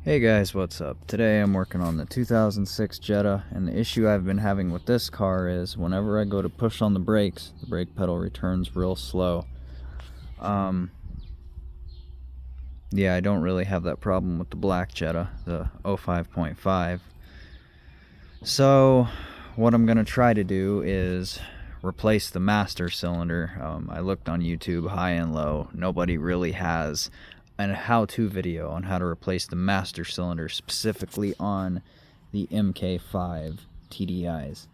Hey guys, what's up? Today I'm working on the 2006 Jetta, and the issue I've been having with this car is whenever I go to push on the brakes, the brake pedal returns real slow. Yeah, I don't really have that problem with the black Jetta, the 05.5. So what I'm going to try to do is replace the master cylinder. I looked on YouTube high and low. Nobody really has a how-to video on how to replace the master cylinder, specifically on the MK5 TDIs.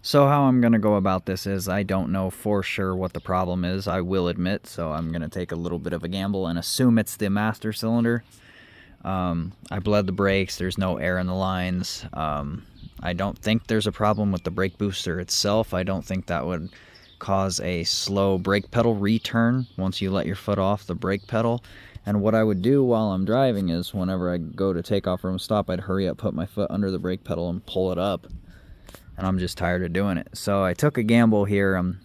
So how I'm going to go about this is I don't know for sure what the problem is, I will admit, so I'm going to take a little bit of a gamble and assume it's the master cylinder. I bled the brakes, there's no air in the lines. I don't think there's a problem with the brake booster itself. I don't think that would cause a slow brake pedal return once you let your foot off the brake pedal. And what I would do while I'm driving is whenever I go to take off from a stop, I'd hurry up, put my foot under the brake pedal and pull it up. And I'm just tired of doing it. So I took a gamble here. I'm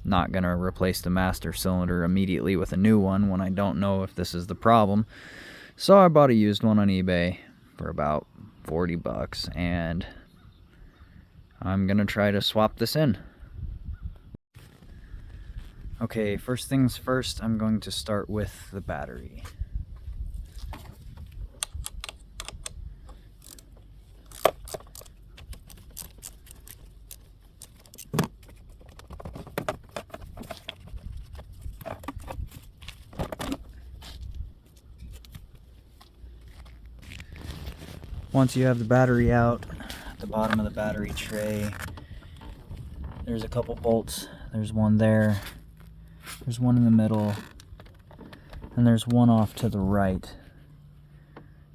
not going to replace the master cylinder immediately with a new one when I don't know if this is the problem. So I bought a used one on eBay for about 40 bucks, and I'm going to try to swap this in. Okay, first things first, I'm going to start with the battery. Once you have the battery out, at the bottom of the battery tray, there's a couple bolts. There's one there, there's one in the middle, and there's one off to the right.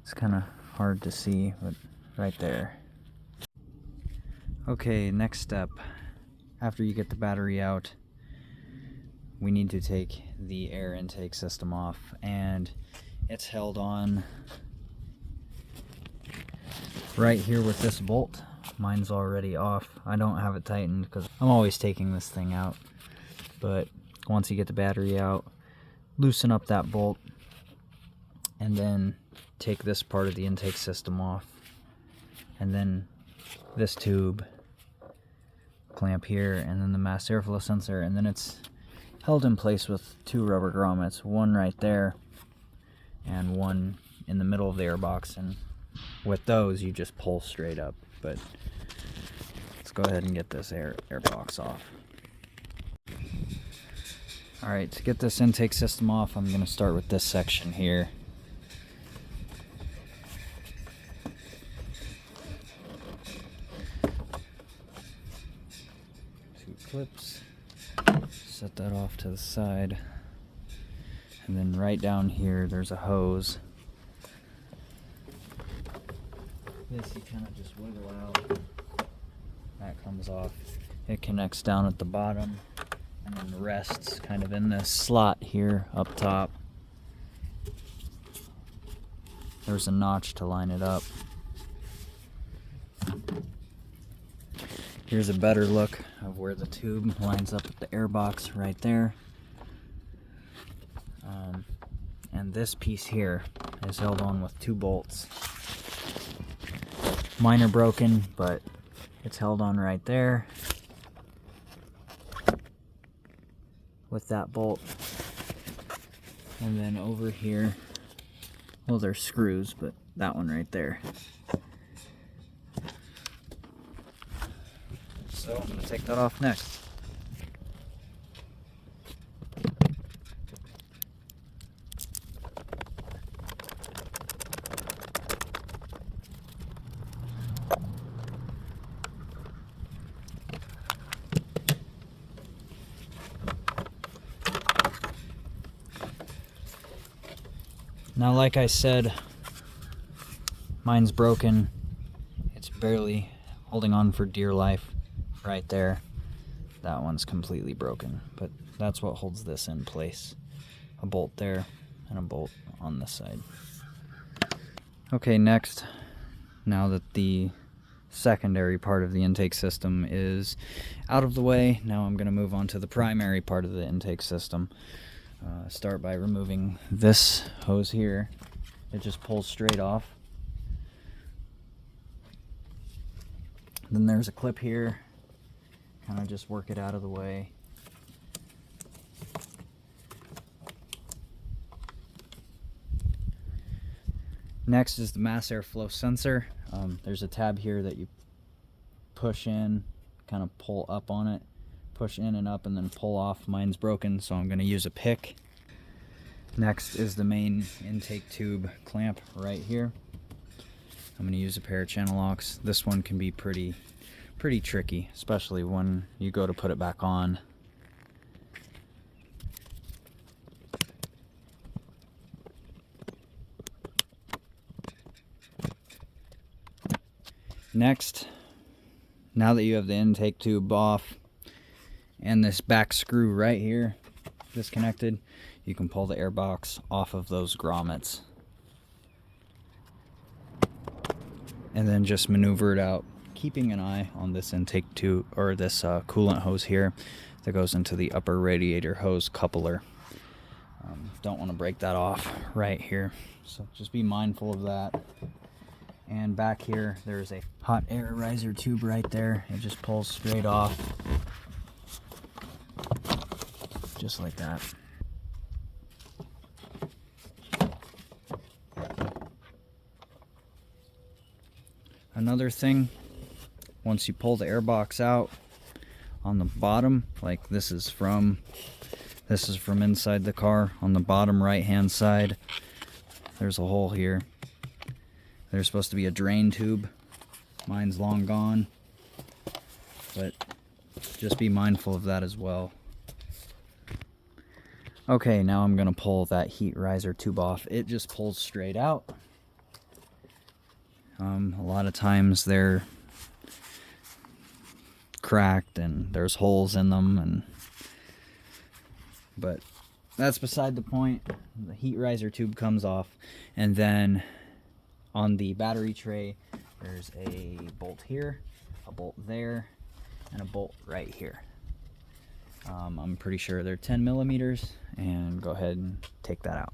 It's kind of hard to see, but right there. Okay, next step. After you get the battery out, we need to take the air intake system off, and it's held on right here with this bolt. Mine's already off. I don't have it tightened because I'm always taking this thing out. But once you get the battery out, loosen up that bolt and then take this part of the intake system off, and then this tube clamp here, and then the mass airflow sensor, and then it's held in place with two rubber grommets, one right there and one in the middle of the airbox, and with those you just pull straight up. But let's go ahead and get this airbox off. Alright, to get this intake system off, I'm going to start with this section here. Two clips. Set that off to the side. And then right down here, there's a hose. This you kind of just wiggle out. That comes off. It connects down at the bottom, and then rests kind of in this slot here up top. There's a notch to line it up. Here's a better look of where the tube lines up with the airbox right there. And this piece here is held on with two bolts. Mine are broken, but it's held on right there with that bolt. And then over here, well, they're screws, but that one right there. So I'm going to take that off next. Now, like I said, mine's broken. It's barely holding on for dear life right there. That one's completely broken, but that's what holds this in place. A bolt there and a bolt on this side. Okay, next, now that the secondary part of the intake system is out of the way, now I'm going to move on to the primary part of the intake system. Start by removing this hose here. It just pulls straight off. Then there's a clip here, kind of just work it out of the way. Next is the mass airflow sensor. There's a tab here that you push in, kind of pull up on it, push in and up, and then pull off. Mine's broken, so I'm going to use a pick. Next is the main intake tube clamp right here. I'm going to use a pair of channel locks. This one can be pretty tricky, especially when you go to put it back on. Next, now that you have the intake tube off and this back screw right here disconnected, you can pull the air box off of those grommets and then just maneuver it out, keeping an eye on this intake tube, or this coolant hose here that goes into the upper radiator hose coupler. Don't want to break that off right here, so just be mindful of that. And back here, there's a hot air riser tube right there. It just pulls straight off, just like that. Another thing, once you pull the air box out, on the bottom, like this is from inside the car, on the bottom right hand side, there's a hole here. There's supposed to be a drain tube. Mine's long gone, but just be mindful of that as well. Okay, now I'm gonna pull that heat riser tube off. It just pulls straight out. A lot of times they're cracked and there's holes in them, but that's beside the point. The heat riser tube comes off, and then on the battery tray, there's a bolt here, a bolt there, and a bolt right here. I'm pretty sure they're 10 millimeters, and go ahead and take that out.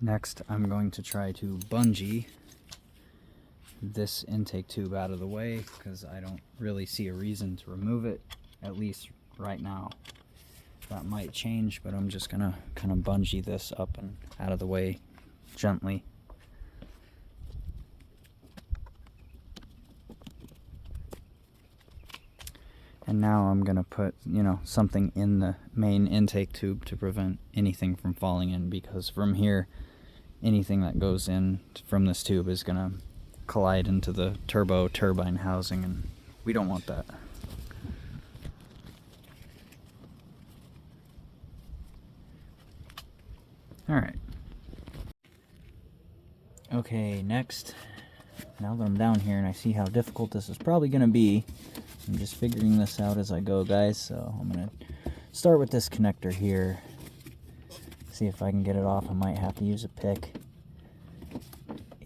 Next, I'm going to try to bungee this intake tube out of the way, because I don't really see a reason to remove it, at least right now. That might change, but I'm just gonna kind of bungee this up and out of the way gently. And now I'm gonna put, something in the main intake tube to prevent anything from falling in, because from here, anything that goes in from this tube is gonna collide into the turbine housing, and we don't want that. Alright. Okay, next, now that I'm down here and I see how difficult this is probably gonna be, I'm just figuring this out as I go, guys, so I'm gonna start with this connector here. See if I can get it off. I might have to use a pick.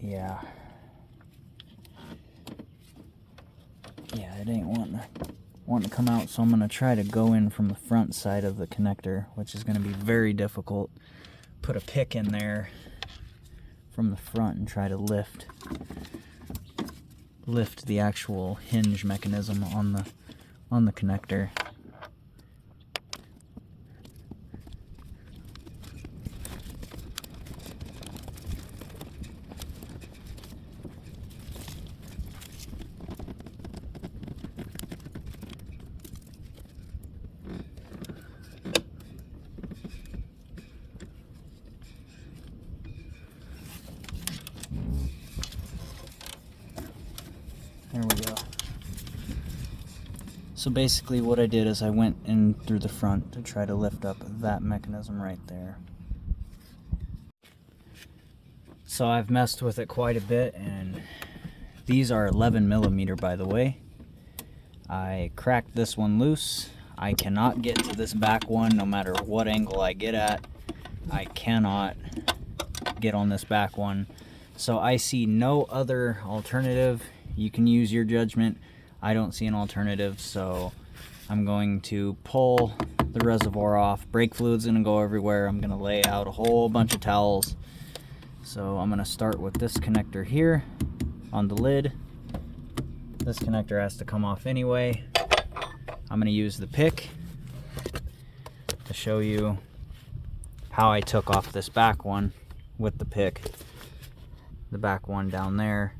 Yeah, it ain't wanting to come out, so I'm going to try to go in from the front side of the connector, which is going to be very difficult. Put a pick in there from the front and try to lift the actual hinge mechanism on the connector. There we go. So basically what I did is I went in through the front to try to lift up that mechanism right there. So I've messed with it quite a bit, and These are 11mm, by the way. I cracked this one loose. I cannot get to this back one no matter what angle I get at. I cannot get on this back one. So I see no other alternative. You can use your judgment. I don't see an alternative, so I'm going to pull the reservoir off. Brake fluid's gonna go everywhere. I'm gonna lay out a whole bunch of towels. So I'm gonna start with this connector here on the lid. This connector has to come off anyway. I'm gonna use the pick to show you how I took off this back one with the pick. The back one down there,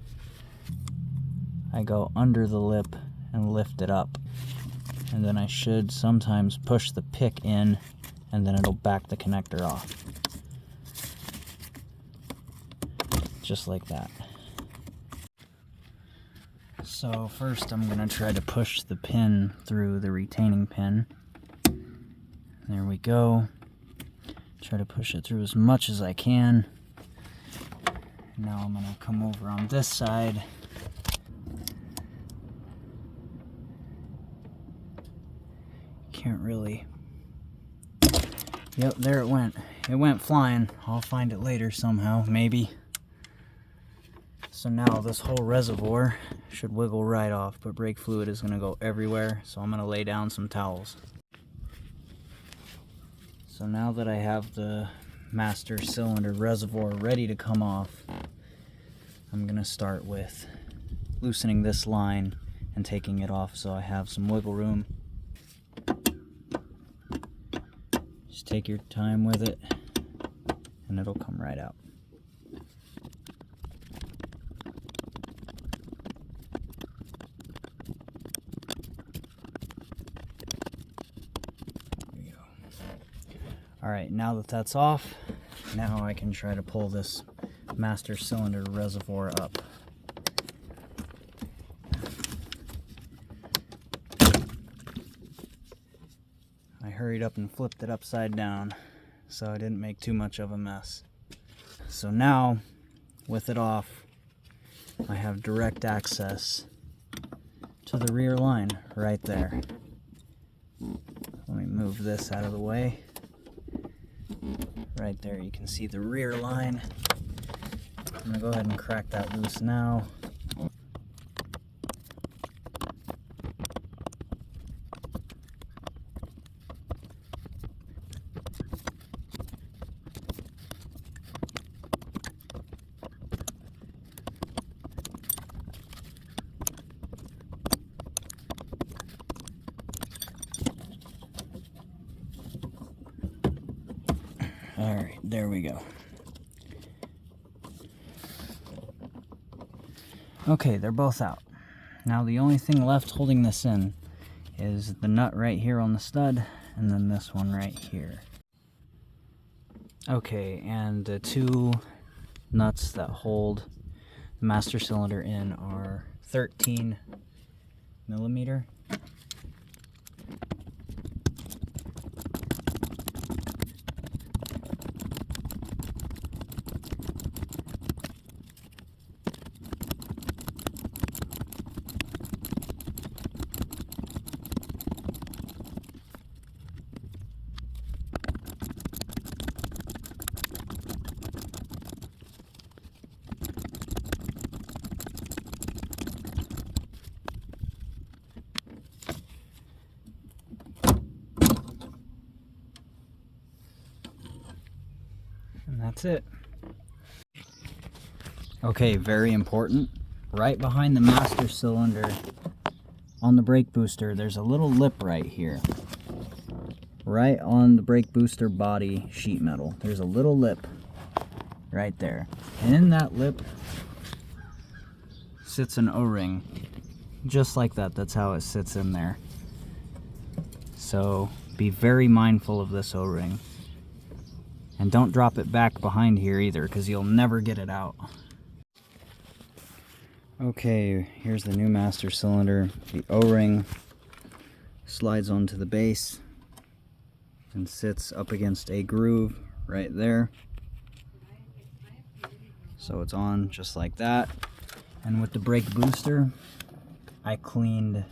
I go under the lip and lift it up, and then I should sometimes push the pick in, and then it'll back the connector off, just like that. So first I'm gonna try to push the pin through the retaining pin. There we go. Try to push it through as much as I can. Now I'm gonna come over on this side. Can't really. Yep, there it went. It went flying. I'll find it later somehow, maybe. So now this whole reservoir should wiggle right off, but brake fluid is gonna go everywhere, so I'm gonna lay down some towels. So now that I have the master cylinder reservoir ready to come off, I'm gonna start with loosening this line and taking it off so I have some wiggle room. Just take your time with it and it'll come right out. There we go. Alright, now that that's off, now I can try to pull this master cylinder reservoir up. I hurried up and flipped it upside down so I didn't make too much of a mess. So now, with it off, I have direct access to the rear line right there. Let me move this out of the way. Right there you can see the rear line. I'm gonna go ahead and crack that loose now. Alright, there we go. Okay, they're both out. Now the only thing left holding this in is the nut right here on the stud, and then this one right here. Okay, and the two nuts that hold the master cylinder in are 13mm. And that's it. Okay, very important. Right behind the master cylinder on the brake booster, there's a little lip right here. Right on the brake booster body sheet metal. There's a little lip right there. And in that lip sits an O-ring. Just like that. That's how it sits in there. So be very mindful of this O-ring. And don't drop it back behind here either, because you'll never get it out. Okay, here's the new master cylinder. The O-ring slides onto the base and sits up against a groove right there. So it's on just like that. And with the brake booster, I cleaned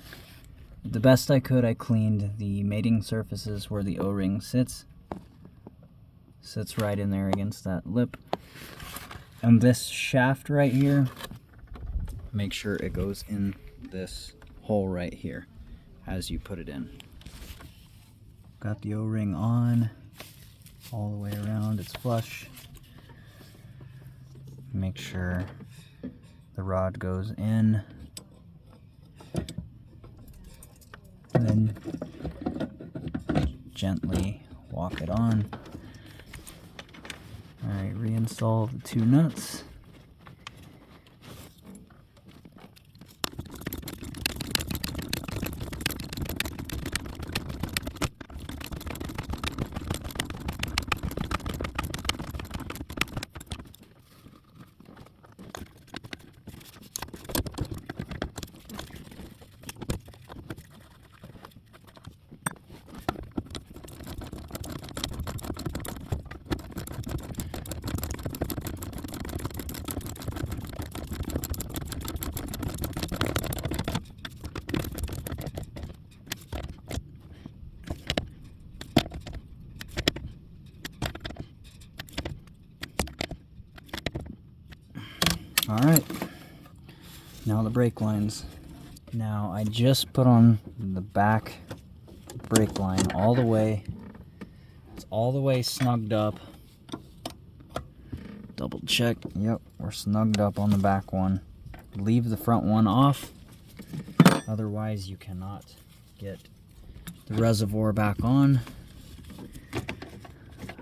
the best I could. I cleaned the mating surfaces where the O-ring sits right in there against that lip. And this shaft right here, make sure it goes in this hole right here as you put it in. Got the O-ring on all the way around, it's flush. Make sure the rod goes in, and then gently walk it on. Alright, reinstall the 2 nuts. Alright, now the brake lines. Now I just put on the back brake line all the way. It's all the way snugged up. Double check. Yep, we're snugged up on the back one. Leave the front one off. Otherwise you cannot get the reservoir back on.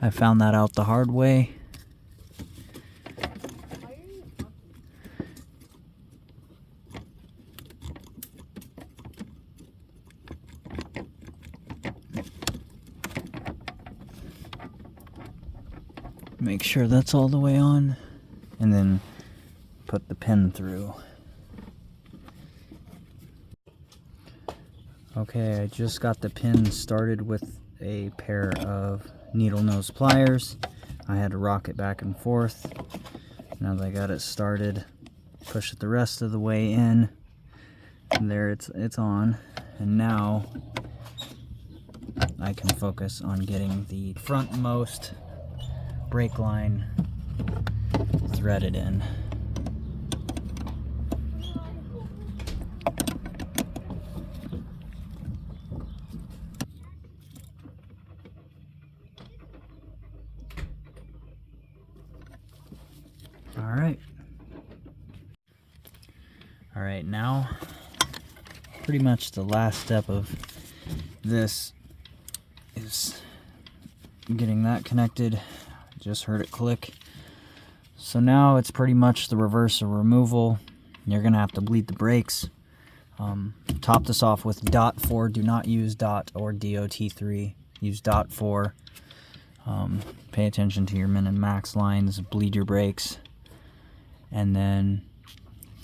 I found that out the hard way. Make sure that's all the way on, and then put the pin through. Okay, I just got the pin started with a pair of needle nose pliers. I had to rock it back and forth. Now that I got it started, push it the rest of the way in, and there it's on. And now I can focus on getting the frontmost brake line threaded in. All right, now pretty much the last step of this is getting that connected. Just heard it click. So now it's pretty much the reverse of removal. You're gonna have to bleed the brakes. Top this off with .4. Do not use .0 or DOT3. Use .4. Pay attention to your min and max lines. Bleed your brakes, and then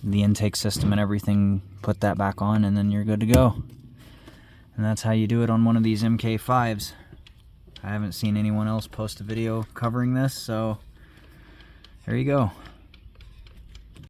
the intake system and everything. Put that back on, and then you're good to go. And that's how you do it on one of these MK5s. I haven't seen anyone else post a video covering this, so there you go.